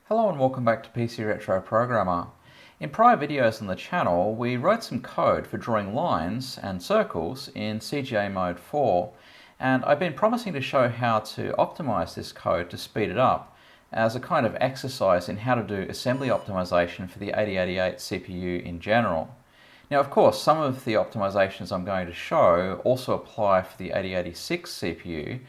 Hello and welcome back to PC Retro Programmer. In prior videos on the channel, we wrote some code for drawing lines and circles in CGA Mode 4, and I've been promising to show how to optimize this code to speed it up as a kind of exercise in how to do assembly optimization for the 8088 CPU in general. Now, of course, some of the optimizations I'm going to show also apply for the 8086 CPU,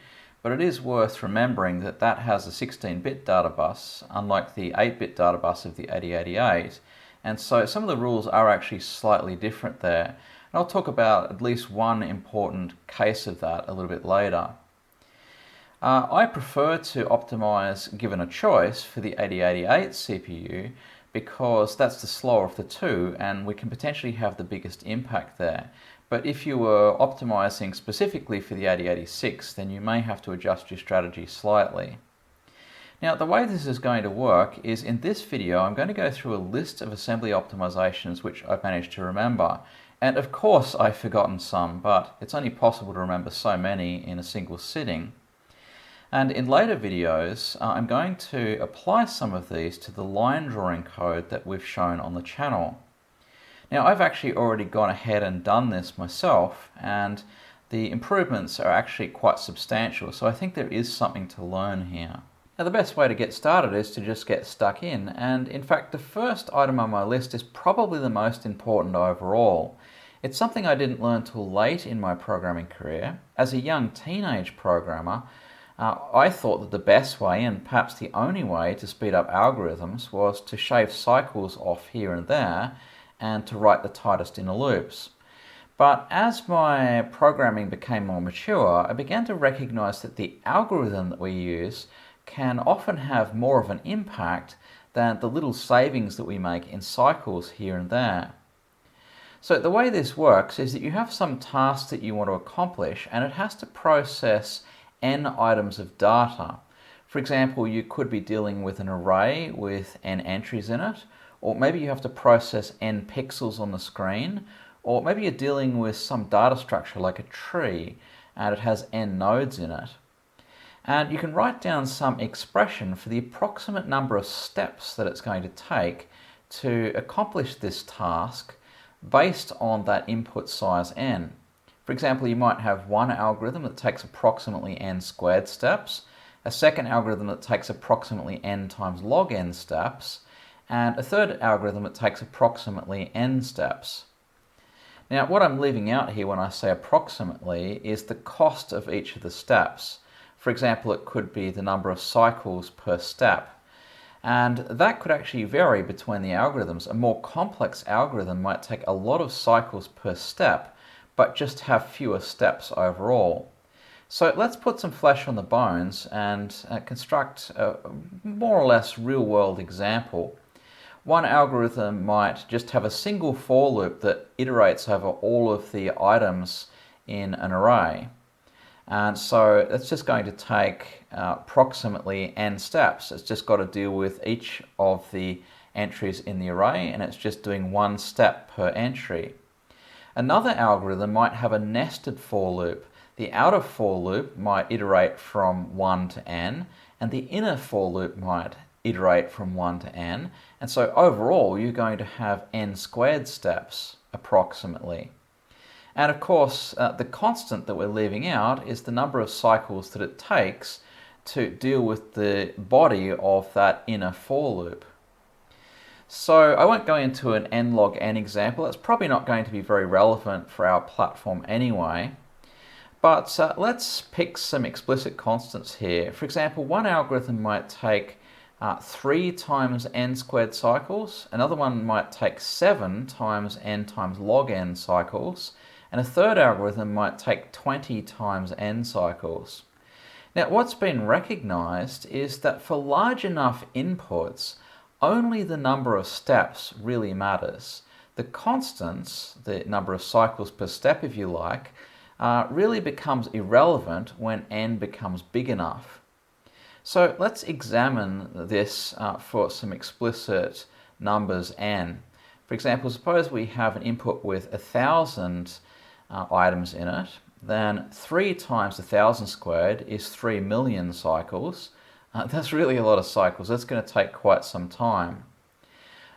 but it is worth remembering that that has a 16-bit data bus, unlike the 8-bit data bus of the 8088, and so some of the rules are actually slightly different there. And I'll talk about at least one important case of that a little bit later. I prefer to optimize, given a choice, for the 8088 CPU because that's the slower of the two and we can potentially have the biggest impact there. But if you were optimizing specifically for the 8086, then you may have to adjust your strategy slightly. Now, the way this is going to work is in this video, I'm going to go through a list of assembly optimizations which I've managed to remember. And of course, I've forgotten some, but it's only possible to remember so many in a single sitting. And in later videos, I'm going to apply some of these to the line drawing code that we've shown on the channel. Now, I've actually already gone ahead and done this myself, and the improvements are actually quite substantial, so I think there is something to learn here. Now, the best way to get started is to just get stuck in, and in fact, the first item on my list is probably the most important overall. It's something I didn't learn till late in my programming career. As a young teenage programmer, I thought that the best way, and perhaps the only way, to speed up algorithms was to shave cycles off here and there and to write the tightest inner loops. But as my programming became more mature, I began to recognize that the algorithm that we use can often have more of an impact than the little savings that we make in cycles here and there. So the way this works is that you have some task that you want to accomplish and it has to process n items of data. For example, you could be dealing with an array with n entries in it, or maybe you have to process n pixels on the screen, or maybe you're dealing with some data structure like a tree and it has n nodes in it. And you can write down some expression for the approximate number of steps that it's going to take to accomplish this task based on that input size n. For example, you might have one algorithm that takes approximately n squared steps, a second algorithm that takes approximately n times log n steps, and a third algorithm that takes approximately n steps. Now, what I'm leaving out here when I say approximately is the cost of each of the steps. For example, it could be the number of cycles per step. And that could actually vary between the algorithms. A more complex algorithm might take a lot of cycles per step, but just have fewer steps overall. So let's put some flesh on the bones and construct a more or less real-world example. One algorithm might just have a single for loop that iterates over all of the items in an array. And so it's just going to take approximately n steps. It's just got to deal with each of the entries in the array, and it's just doing one step per entry. Another algorithm might have a nested for loop. The outer for loop might iterate from 1 to n, and the inner for loop might iterate from 1 to n, and so overall you're going to have n squared steps approximately. And of course, the constant that we're leaving out is the number of cycles that it takes to deal with the body of that inner for loop. So I won't go into an n log n example. That's probably not going to be very relevant for our platform anyway. But let's pick some explicit constants here. For example, one algorithm might take 3 times n squared cycles, another one might take 7 times n times log n cycles, and a third algorithm might take 20 times n cycles. Now, what's been recognized is that for large enough inputs, only the number of steps really matters. The constants, the number of cycles per step if you like, really becomes irrelevant when n becomes big enough. So let's examine this for some explicit numbers n. For example, suppose we have an input with 1,000 items in it, then 3 times 1,000 squared is 3 million cycles, That's really a lot of cycles. That's going to take quite some time.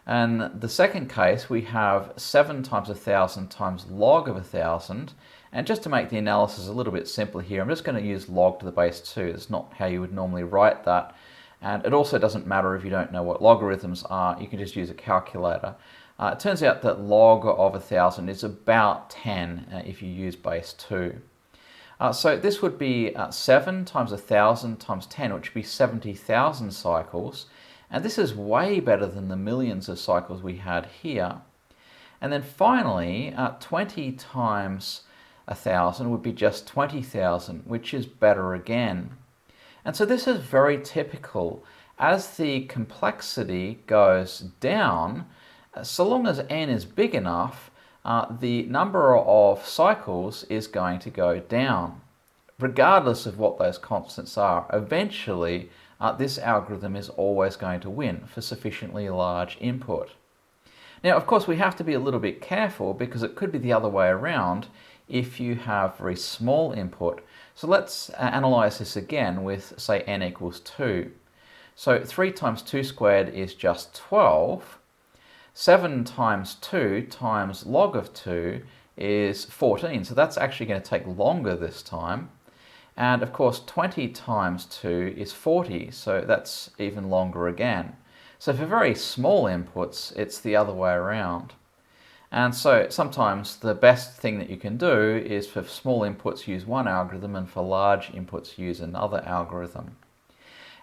And the second case, we have 7 times 1,000 times log of 1,000. And just to make the analysis a little bit simpler here, I'm just going to use log to the base 2. It's not how you would normally write that. And it also doesn't matter if you don't know what logarithms are. You can just use a calculator. It turns out that log of 1,000 is about 10 if you use base 2. So this would be 7 times 1,000 times 10, which would be 70,000 cycles. And this is way better than the millions of cycles we had here. And then finally, 20 times 1,000 would be just 20,000, which is better again. And so this is very typical. As the complexity goes down, so long as n is big enough, the number of cycles is going to go down, regardless of what those constants are. Eventually, this algorithm is always going to win for sufficiently large input. Now, of course, we have to be a little bit careful because it could be the other way around if you have very small input. So let's analyze this again with, say, n equals 2. So 3 times 2 squared is just 12. 7 times 2 times log of 2 is 14. So that's actually going to take longer this time. And of course, 20 times 2 is 40. So that's even longer again. So for very small inputs, it's the other way around. And so sometimes the best thing that you can do is for small inputs use one algorithm and for large inputs use another algorithm.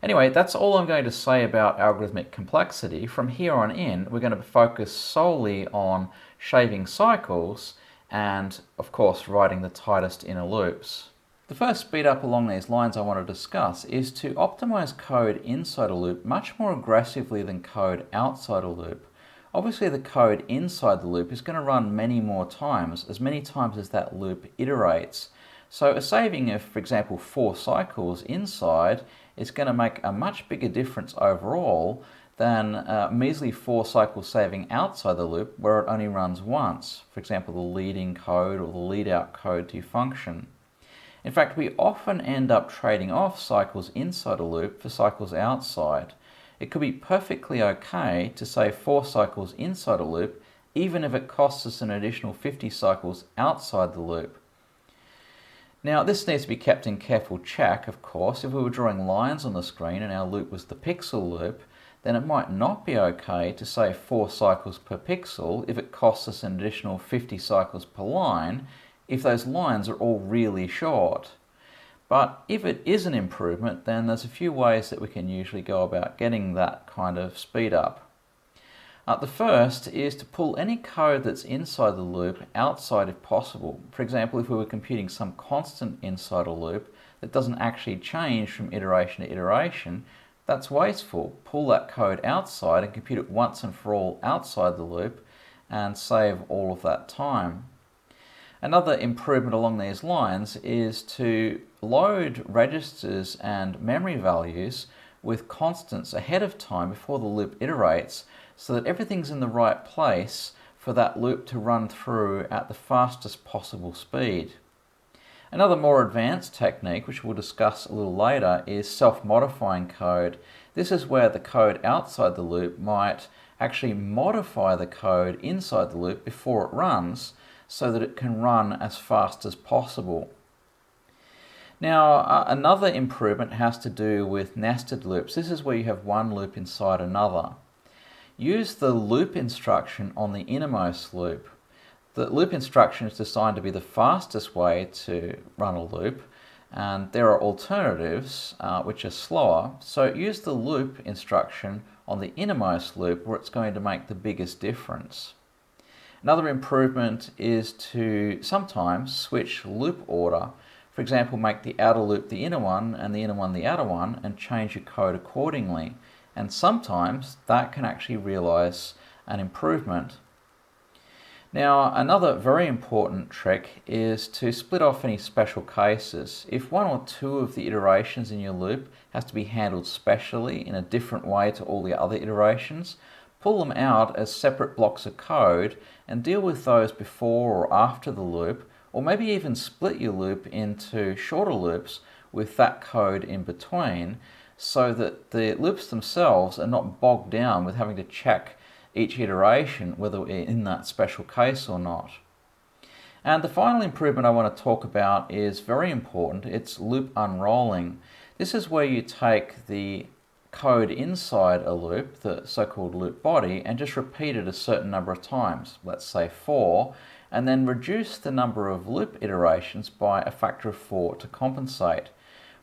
Anyway, that's all I'm going to say about algorithmic complexity. From here on in, we're going to focus solely on shaving cycles and, of course, writing the tightest inner loops. The first speed up along these lines I want to discuss is to optimize code inside a loop much more aggressively than code outside a loop. Obviously, the code inside the loop is going to run many more times, as many times as that loop iterates. So a saving of, for example, 4 cycles inside is going to make a much bigger difference overall than a measly 4 cycle saving outside the loop where it only runs once. For example, the leading code or the lead out code to your function. In fact, we often end up trading off cycles inside a loop for cycles outside. It could be perfectly okay to save 4 cycles inside a loop, even if it costs us an additional 50 cycles outside the loop. Now, this needs to be kept in careful check, of course. If we were drawing lines on the screen and our loop was the pixel loop, then it might not be okay to save 4 cycles per pixel if it costs us an additional 50 cycles per line, if those lines are all really short. But if it is an improvement, then there's a few ways that we can usually go about getting that kind of speed up. The first is to pull any code that's inside the loop outside if possible. For example, if we were computing some constant inside a loop that doesn't actually change from iteration to iteration, that's wasteful. Pull that code outside and compute it once and for all outside the loop and save all of that time. Another improvement along these lines is to load registers and memory values with constants ahead of time before the loop iterates so that everything's in the right place for that loop to run through at the fastest possible speed. Another more advanced technique, which we'll discuss a little later, is self-modifying code. This is where the code outside the loop might actually modify the code inside the loop before it runs, so that it can run as fast as possible. Now, another improvement has to do with nested loops. This is where you have one loop inside another. Use the loop instruction on the innermost loop. The loop instruction is designed to be the fastest way to run a loop, and there are alternatives which are slower. So use the loop instruction on the innermost loop where it's going to make the biggest difference. Another improvement is to sometimes switch loop order. For example, make the outer loop the inner one and the inner one the outer one and change your code accordingly. And sometimes that can actually realize an improvement. Now, another very important trick is to split off any special cases. If 1 or 2 of the iterations in your loop has to be handled specially in a different way to all the other iterations, pull them out as separate blocks of code and deal with those before or after the loop, or maybe even split your loop into shorter loops with that code in between, so that the loops themselves are not bogged down with having to check each iteration whether we're in that special case or not. And the final improvement I want to talk about is very important. It's loop unrolling. This is where you take the code inside a loop, the so-called loop body, and just repeat it a certain number of times, let's say 4, and then reduce the number of loop iterations by a factor of 4 to compensate.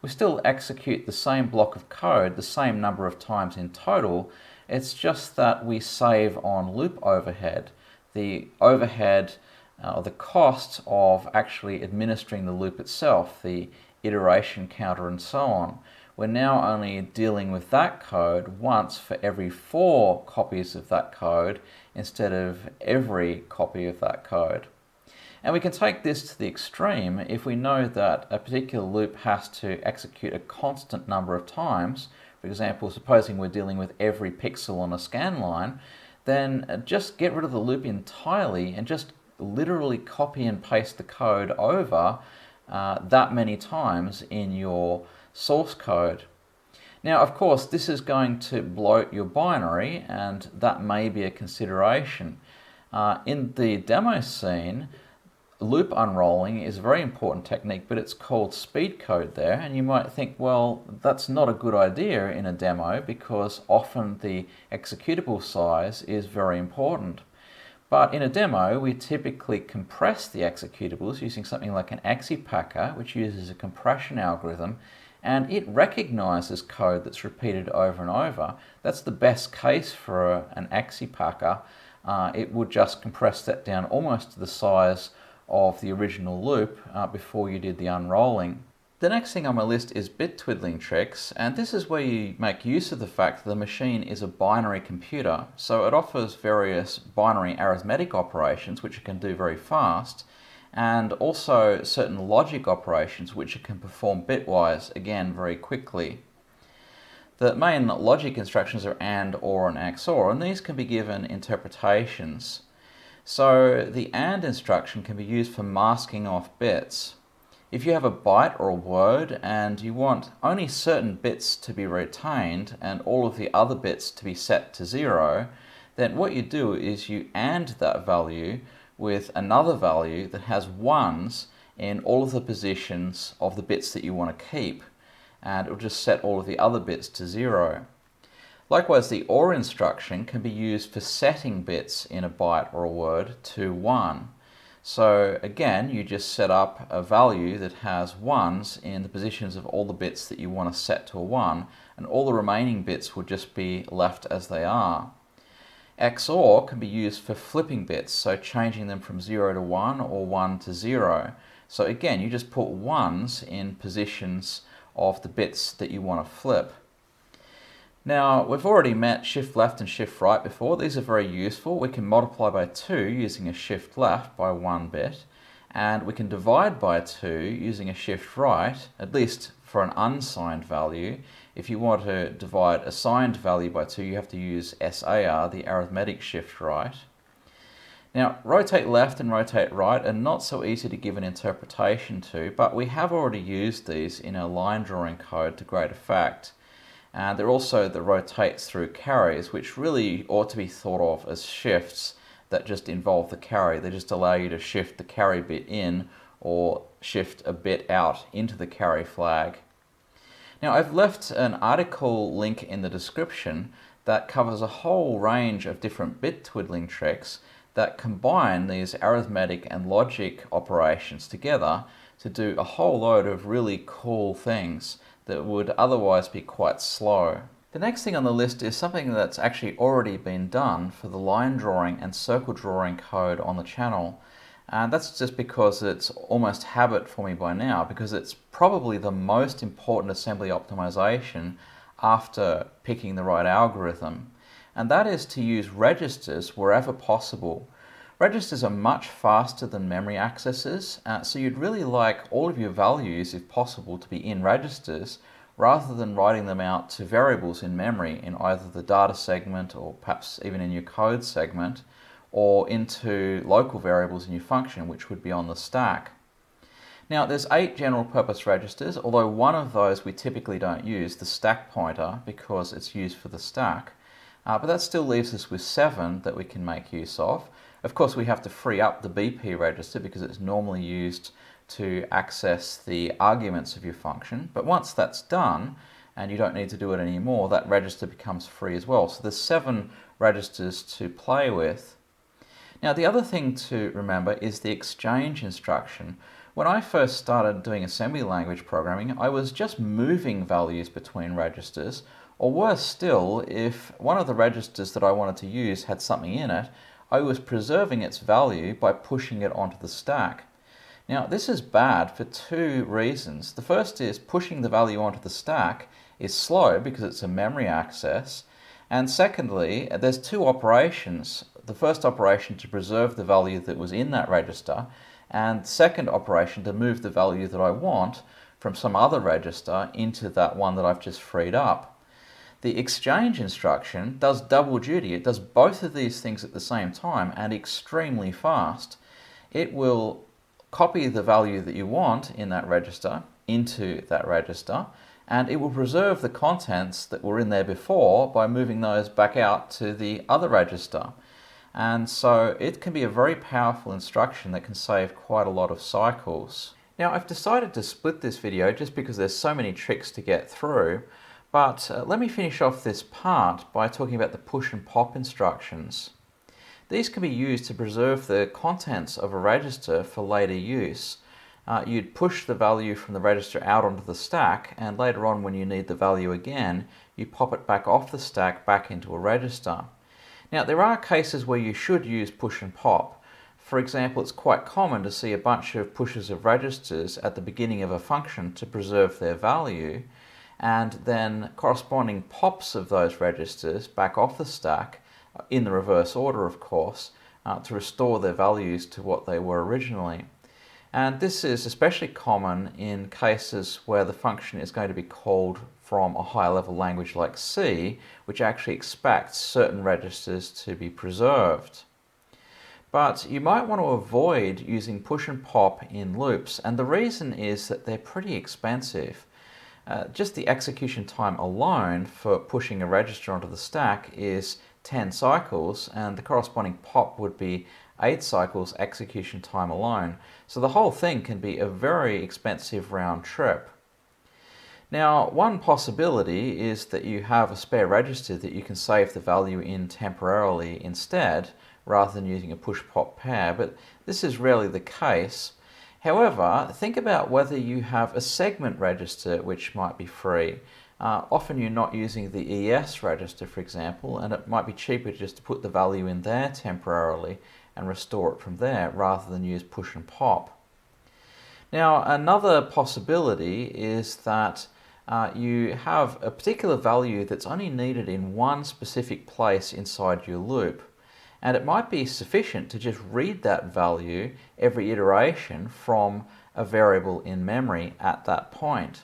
We still execute the same block of code the same number of times in total. It's just that we save on loop overhead. The overhead, or the cost of actually administering the loop itself, the iteration counter and so on. We're now only dealing with that code once for every 4 copies of that code instead of every copy of that code. And we can take this to the extreme if we know that a particular loop has to execute a constant number of times. For example, supposing we're dealing with every pixel on a scan line, then just get rid of the loop entirely and just literally copy and paste the code over that many times in your source code. Now, of course, this is going to bloat your binary, and that may be a consideration. In the demo scene, loop unrolling is a very important technique, but it's called speed code there, and you might think, well, that's not a good idea in a demo because often the executable size is very important. But in a demo, we typically compress the executables using something like an AxiPacker, which uses a compression algorithm, and it recognizes code that's repeated over and over. That's the best case for an AxiPacker. It would just compress that down almost to the size of the original loop before you did the unrolling. The next thing on my list is bit twiddling tricks, and this is where you make use of the fact that the machine is a binary computer, so it offers various binary arithmetic operations which it can do very fast, and also certain logic operations which it can perform bitwise, again very quickly. The main logic instructions are AND, OR, and XOR, and these can be given interpretations. So the AND instruction can be used for masking off bits. If you have a byte or a word and you want only certain bits to be retained and all of the other bits to be set to 0, then what you do is you AND that value with another value that has 1s in all of the positions of the bits that you want to keep, and it will just set all of the other bits to 0. Likewise, the OR instruction can be used for setting bits in a byte or a word to 1. So again, you just set up a value that has 1s in the positions of all the bits that you want to set to a 1, and all the remaining bits will just be left as they are. XOR can be used for flipping bits, so changing them from 0 to 1 or 1 to 0. So again, you just put 1s in positions of the bits that you want to flip. Now, we've already met shift left and shift right before. These are very useful. We can multiply by 2 using a shift left by 1 bit, and we can divide by 2 using a shift right, at least for an unsigned value. If you want to divide a signed value by 2, you have to use SAR, the arithmetic shift right. Now, rotate left and rotate right are not so easy to give an interpretation to, but we have already used these in our line drawing code to great effect. And they're also the rotates through carries, which really ought to be thought of as shifts that just involve the carry. They just allow you to shift the carry bit in or shift a bit out into the carry flag. Now, I've left an article link in the description that covers a whole range of different bit twiddling tricks that combine these arithmetic and logic operations together to do a whole load of really cool things that would otherwise be quite slow. The next thing on the list is something that's actually already been done for the line drawing and circle drawing code on the channel. And that's just because it's almost habit for me by now, because it's probably the most important assembly optimization after picking the right algorithm. And that is to use registers wherever possible. Registers are much faster than memory accesses, so you'd really like all of your values, if possible, to be in registers rather than writing them out to variables in memory in either the data segment or perhaps even in your code segment, or into local variables in your function, which would be on the stack. Now there's 8 general purpose registers, although one of those we typically don't use, the stack pointer, because it's used for the stack. But that still leaves us with 7 that we can make use of. Of course we have to free up the BP register because it's normally used to access the arguments of your function. But once that's done, and you don't need to do it anymore, that register becomes free as well. So there's 7 registers to play with. Now the other thing to remember is the exchange instruction. When I first started doing assembly language programming, I was just moving values between registers, or worse still, if one of the registers that I wanted to use had something in it, I was preserving its value by pushing it onto the stack. Now this is bad for 2 reasons. The first is pushing the value onto the stack is slow because it's a memory access, and secondly, there's 2 operations. The first operation to preserve the value that was in that register, and second operation to move the value that I want from some other register into that one that I've just freed up. The exchange instruction does double duty. It does both of these things at the same time and extremely fast. It will copy the value that you want in that register into that register, and it will preserve the contents that were in there before by moving those back out to the other register. And so it can be a very powerful instruction that can save quite a lot of cycles. Now I've decided to split this video just because there's so many tricks to get through, but let me finish off this part by talking about the push and pop instructions. These can be used to preserve the contents of a register for later use. You'd push the value from the register out onto the stack, and later on when you need the value again, you pop it back off the stack back into a register. Now there are cases where you should use push and pop. For example, it's quite common to see a bunch of pushes of registers at the beginning of a function to preserve their value, and then corresponding pops of those registers back off the stack, in the reverse order of course, to restore their values to what they were originally. And this is especially common in cases where the function is going to be called from a higher level language like C, which actually expects certain registers to be preserved. But you might want to avoid using push and pop in loops, and the reason is that they're pretty expensive. Just the execution time alone for pushing a register onto the stack is 10 cycles, and the corresponding pop would be 8 cycles execution time alone. So the whole thing can be a very expensive round trip. Now, one possibility is that you have a spare register that you can save the value in temporarily instead, rather than using a push-pop pair, but this is rarely the case. However, think about whether you have a segment register which might be free. Often you're not using the ES register, for example, and it might be cheaper just to put the value in there temporarily and restore it from there rather than use push and pop. Now, another possibility is that you have a particular value that's only needed in one specific place inside your loop, and it might be sufficient to just read that value every iteration from a variable in memory at that point.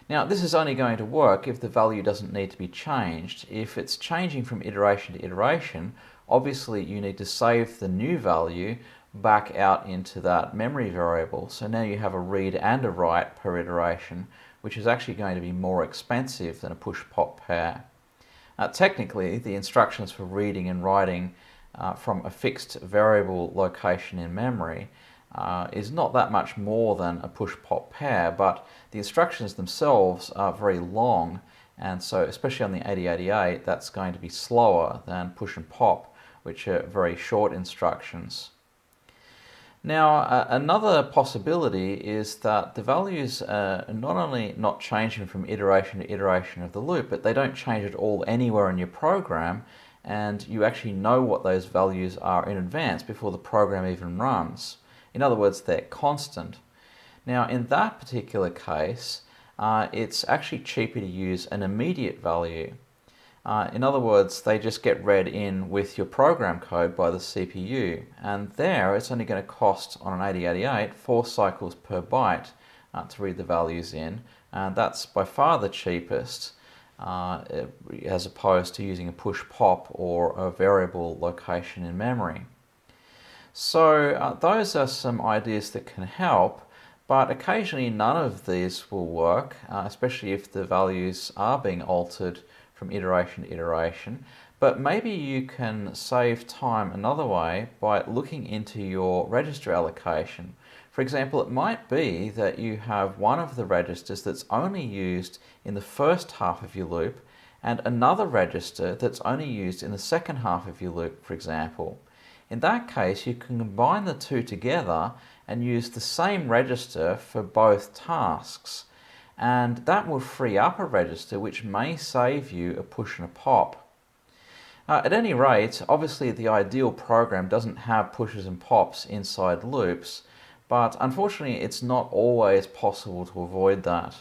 Now, this is only going to work if the value doesn't need to be changed. If it's changing from iteration to iteration, obviously you need to save the new value back out into that memory variable. So now you have a read and a write per iteration, which is actually going to be more expensive than a push-pop pair. Technically, the instructions for reading and writing from a fixed variable location in memory is not that much more than a push-pop pair, but the instructions themselves are very long, and so especially on the 8088 that's going to be slower than push and pop, which are very short instructions. Now, another possibility is that the values are not only not changing from iteration to iteration of the loop, but they don't change at all anywhere in your program, and you actually know what those values are in advance before the program even runs. In other words, they're constant. Now, in that particular case, it's actually cheaper to use an immediate value. In other words, they just get read in with your program code by the CPU, and there it's only going to cost on an 8088 4 cycles per byte to read the values in, and that's by far the cheapest as opposed to using a push-pop or a variable location in memory. So those are some ideas that can help, But occasionally none of these will work, especially if the values are being altered from iteration to iteration. But maybe you can save time another way by looking into your register allocation. For example, it might be that you have one of the registers that's only used in the first half of your loop and another register that's only used in the second half of your loop, for example. In that case, you can combine the two together and use the same register for both tasks. And that will free up a register which may save you a push and a pop. At any rate, obviously the ideal program doesn't have pushes and pops inside loops, but unfortunately it's not always possible to avoid that.